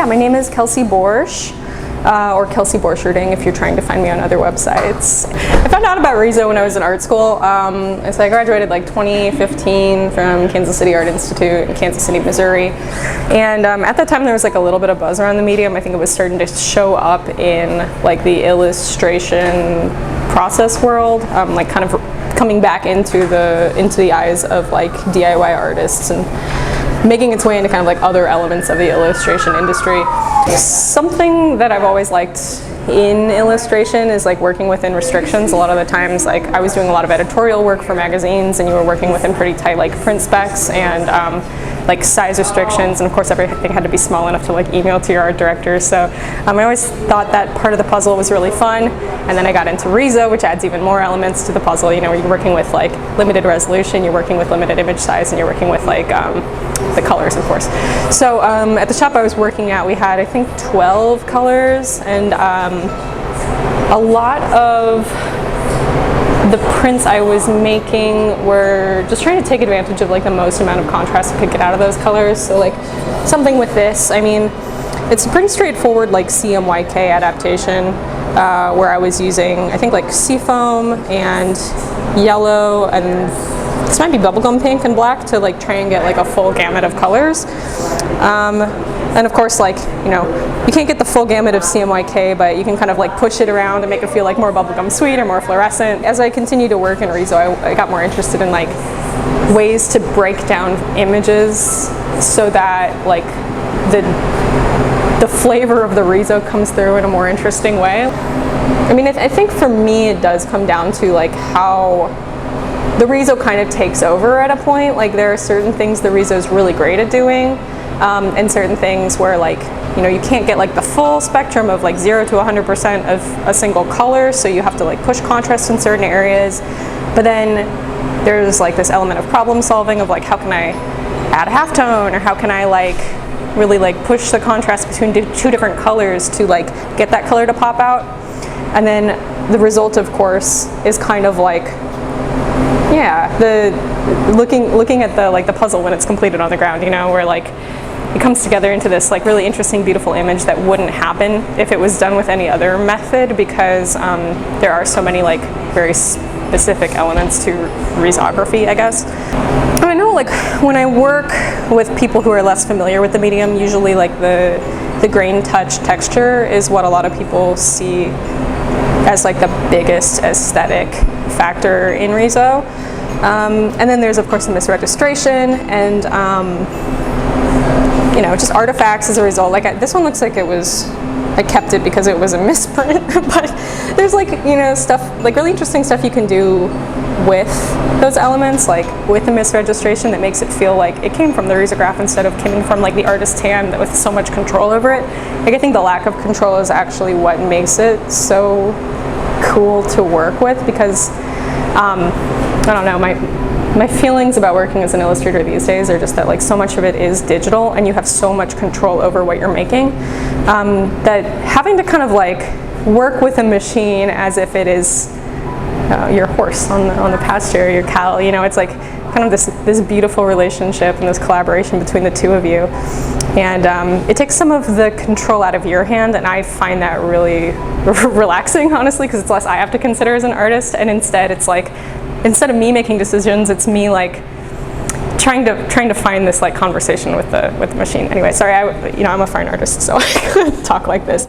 my name is Kelsey Borch, or Kelsey Borcherding if you're trying to find me on other websites. I found out about RISO when I was in art school. So I graduated like 2015 from Kansas City Art Institute in Kansas City, Missouri. And at that time there was like a little bit of buzz around the medium. I think it was starting to show up in like the illustration process world, like kind of coming back into the eyes of like DIY artists and making its way into kind of like other elements of the illustration industry. Something that I've always liked in illustration is like working within restrictions. A lot of the times, like I was doing a lot of editorial work for magazines, and you were working within pretty tight like print specs and like size restrictions, and of course everything had to be small enough to like email to your art director. So I always thought that part of the puzzle was really fun. And then I got into RISO, which adds even more elements to the puzzle. You know, you're working with like limited resolution, you're working with limited image size, and you're working with like the colors, of course. So at the shop I was working at, we had I think 12 colors, and a lot of the prints I was making were just trying to take advantage of like the most amount of contrast I could get out of those colors. So like something with this, I mean, it's a pretty straightforward like CMYK adaptation where I was using I think like seafoam and yellow, and this might be bubblegum pink and black to like try and get like a full gamut of colors. And of course, like, you know, you can't get the full gamut of CMYK, but you can kind of like push it around and make it feel like more bubblegum sweet or more fluorescent. As I continued to work in RISO, I got more interested in like ways to break down images so that like the flavor of the RISO comes through in a more interesting way. I mean, I think for me it does come down to like how the RISO kind of takes over at a point. Like there are certain things the RISO is really great at doing, and certain things where like, you know, you can't get like the full spectrum of like 0 to 100% of a single color, so you have to like push contrast in certain areas. But then there's like this element of problem solving of like, how can I add a halftone, or how can I like really like push the contrast between two different colors to like get that color to pop out. And then the result, of course, is kind of like, yeah, the looking at the like the puzzle when it's completed on the ground, you know, where like it comes together into this like really interesting, beautiful image that wouldn't happen if it was done with any other method, because there are so many like very specific elements to risography, I guess. I know like when I work with people who are less familiar with the medium, usually like the grain touch texture is what a lot of people see as like the biggest aesthetic factor in RISO. And then there's of course the misregistration and you know, just artifacts as a result. Like this one looks like I kept it because it was a misprint, but there's like, you know, stuff, like really interesting stuff you can do with those elements, like with the misregistration, that makes it feel like it came from the RISOgraph instead of coming from like the artist's hand with so much control over it. Like I think the lack of control is actually what makes it so cool to work with, because I don't know, my feelings about working as an illustrator these days are just that like so much of it is digital and you have so much control over what you're making, that having to kind of like work with a machine as if it is your horse on the pasture, your cow, you know, it's like kind of this beautiful relationship and this collaboration between the two of you. And it takes some of the control out of your hand, and I find that really relaxing, honestly, because it's less I have to consider as an artist, and instead it's like, instead of me making decisions, it's me like trying to find this like conversation with the machine. Anyway, sorry, I'm a fine artist, so I talk like this.